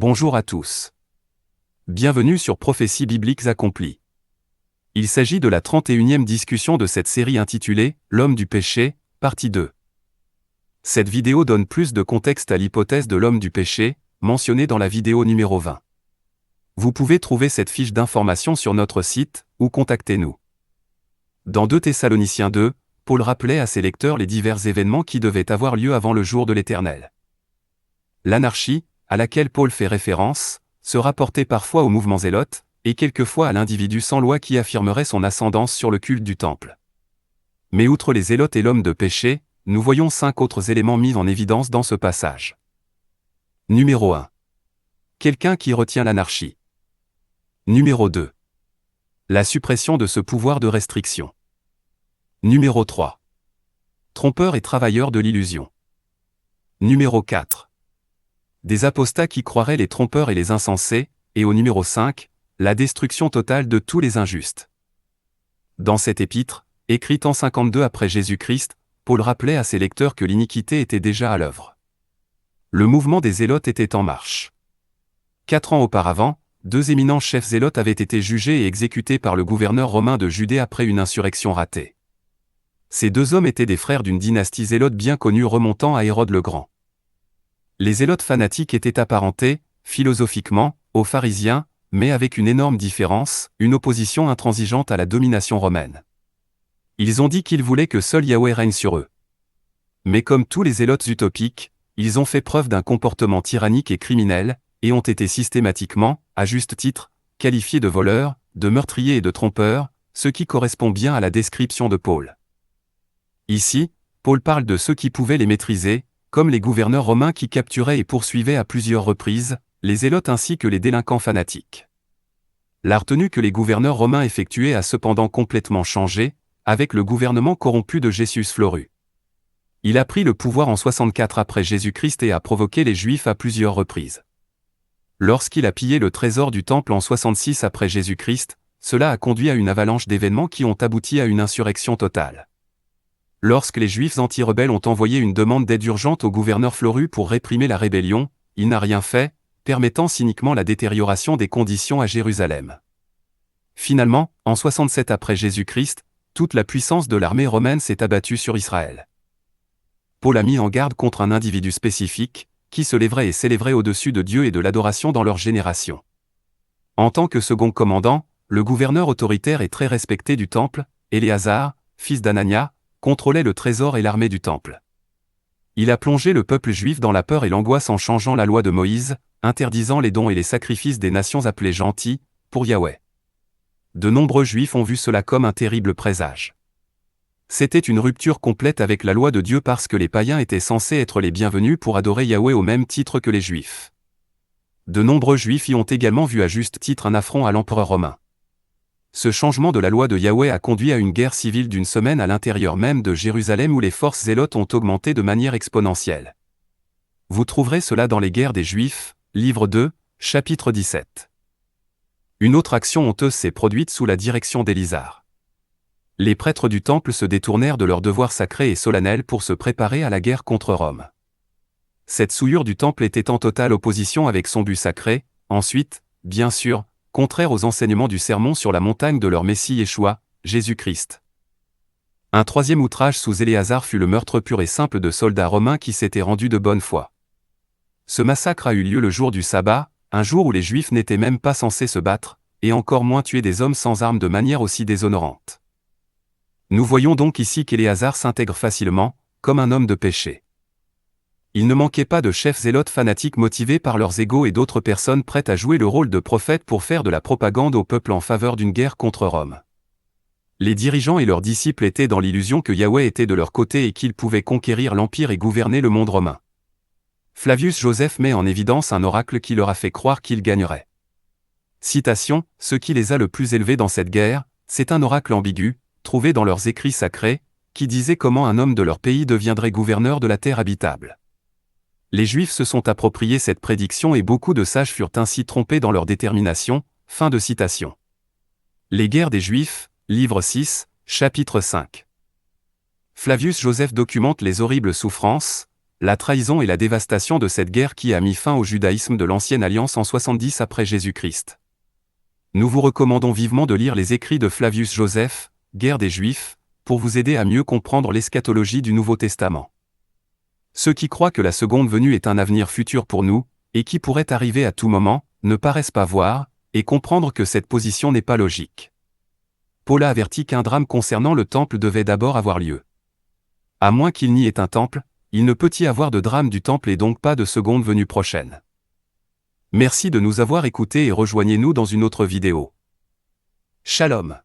Bonjour à tous. Bienvenue sur Prophéties bibliques accomplies. Il s'agit de la 31e discussion de cette série intitulée « L'homme du péché », partie 2. Cette vidéo donne plus de contexte à l'hypothèse de l'homme du péché, mentionnée dans la vidéo numéro 20. Vous pouvez trouver cette fiche d'information sur notre site, ou contactez-nous. Dans 2 Thessaloniciens 2, Paul rappelait à ses lecteurs les divers événements qui devaient avoir lieu avant le jour de l'Éternel. L'anarchie, à laquelle Paul fait référence, se rapportait parfois au mouvement zélote, et quelquefois à l'individu sans loi qui affirmerait son ascendance sur le culte du temple. Mais outre les zélotes et l'homme de péché, nous voyons 5 autres éléments mis en évidence dans ce passage. Numéro 1. Quelqu'un qui retient l'anarchie. Numéro 2. La suppression de ce pouvoir de restriction. Numéro 3. Trompeurs et travailleurs de l'illusion. Numéro 4. Des apostats qui croiraient les trompeurs et les insensés, et au numéro 5, la destruction totale de tous les injustes. Dans cette épître, écrite en 52 après Jésus-Christ, Paul rappelait à ses lecteurs que l'iniquité était déjà à l'œuvre. Le mouvement des zélotes était en marche. 4 ans auparavant, 2 éminents chefs zélotes avaient été jugés et exécutés par le gouverneur romain de Judée après une insurrection ratée. Ces 2 hommes étaient des frères d'une dynastie zélote bien connue remontant à Hérode le Grand. Les zélotes fanatiques étaient apparentés, philosophiquement, aux pharisiens, mais avec une énorme différence, une opposition intransigeante à la domination romaine. Ils ont dit qu'ils voulaient que seul Yahweh règne sur eux. Mais comme tous les zélotes utopiques, ils ont fait preuve d'un comportement tyrannique et criminel, et ont été systématiquement, à juste titre, qualifiés de voleurs, de meurtriers et de trompeurs, ce qui correspond bien à la description de Paul. Ici, Paul parle de ceux qui pouvaient les maîtriser, comme les gouverneurs romains qui capturaient et poursuivaient à plusieurs reprises, les zélotes ainsi que les délinquants fanatiques. La retenue que les gouverneurs romains effectuaient a cependant complètement changé, avec le gouvernement corrompu de Gessius Florus. Il a pris le pouvoir en 64 après Jésus-Christ et a provoqué les Juifs à plusieurs reprises. Lorsqu'il a pillé le trésor du temple en 66 après Jésus-Christ, cela a conduit à une avalanche d'événements qui ont abouti à une insurrection totale. Lorsque les Juifs anti-rebelles ont envoyé une demande d'aide urgente au gouverneur Florus pour réprimer la rébellion, il n'a rien fait, permettant cyniquement la détérioration des conditions à Jérusalem. Finalement, en 67 après Jésus-Christ, toute la puissance de l'armée romaine s'est abattue sur Israël. Paul a mis en garde contre un individu spécifique, qui se lèverait et s'élèverait au-dessus de Dieu et de l'adoration dans leur génération. En tant que second commandant, le gouverneur autoritaire et très respecté du temple, Éléazar, fils d'Anania, contrôlait le trésor et l'armée du temple. Il a plongé le peuple juif dans la peur et l'angoisse en changeant la loi de Moïse, interdisant les dons et les sacrifices des nations appelées gentilles, pour Yahweh. De nombreux juifs ont vu cela comme un terrible présage. C'était une rupture complète avec la loi de Dieu parce que les païens étaient censés être les bienvenus pour adorer Yahweh au même titre que les juifs. De nombreux juifs y ont également vu à juste titre un affront à l'empereur romain. Ce changement de la loi de Yahweh a conduit à une guerre civile d'une semaine à l'intérieur même de Jérusalem où les forces zélotes ont augmenté de manière exponentielle. Vous trouverez cela dans les guerres des Juifs, livre 2, chapitre 17. Une autre action honteuse s'est produite sous la direction d'Élisar. Les prêtres du temple se détournèrent de leurs devoirs sacrés et solennels pour se préparer à la guerre contre Rome. Cette souillure du temple était en totale opposition avec son but sacré, ensuite, bien sûr, contraire aux enseignements du sermon sur la montagne de leur Messie Yeshua, Jésus-Christ. Un troisième outrage sous Éléazar fut le meurtre pur et simple de soldats romains qui s'étaient rendus de bonne foi. Ce massacre a eu lieu le jour du sabbat, un jour où les Juifs n'étaient même pas censés se battre, et encore moins tuer des hommes sans armes de manière aussi déshonorante. Nous voyons donc ici qu'Éléazar s'intègre facilement, comme un homme de péché. Il ne manquait pas de chefs zélotes fanatiques motivés par leurs égos et d'autres personnes prêtes à jouer le rôle de prophète pour faire de la propagande au peuple en faveur d'une guerre contre Rome. Les dirigeants et leurs disciples étaient dans l'illusion que Yahweh était de leur côté et qu'ils pouvaient conquérir l'empire et gouverner le monde romain. Flavius Joseph met en évidence un oracle qui leur a fait croire qu'ils gagneraient. Citation, « Ce qui les a le plus élevés dans cette guerre, c'est un oracle ambigu, trouvé dans leurs écrits sacrés, qui disait comment un homme de leur pays deviendrait gouverneur de la terre habitable. » Les Juifs se sont appropriés cette prédiction et beaucoup de sages furent ainsi trompés dans leur détermination. Fin de citation. Les guerres des Juifs, livre 6, chapitre 5. Flavius Joseph documente les horribles souffrances, la trahison et la dévastation de cette guerre qui a mis fin au judaïsme de l'Ancienne Alliance en 70 après Jésus-Christ. Nous vous recommandons vivement de lire les écrits de Flavius Joseph, Guerre des Juifs, pour vous aider à mieux comprendre l'eschatologie du Nouveau Testament. Ceux qui croient que la seconde venue est un avenir futur pour nous, et qui pourrait arriver à tout moment, ne paraissent pas voir, et comprendre que cette position n'est pas logique. Paul a averti qu'un drame concernant le temple devait d'abord avoir lieu. À moins qu'il n'y ait un temple, il ne peut y avoir de drame du temple et donc pas de seconde venue prochaine. Merci de nous avoir écoutés et rejoignez-nous dans une autre vidéo. Shalom.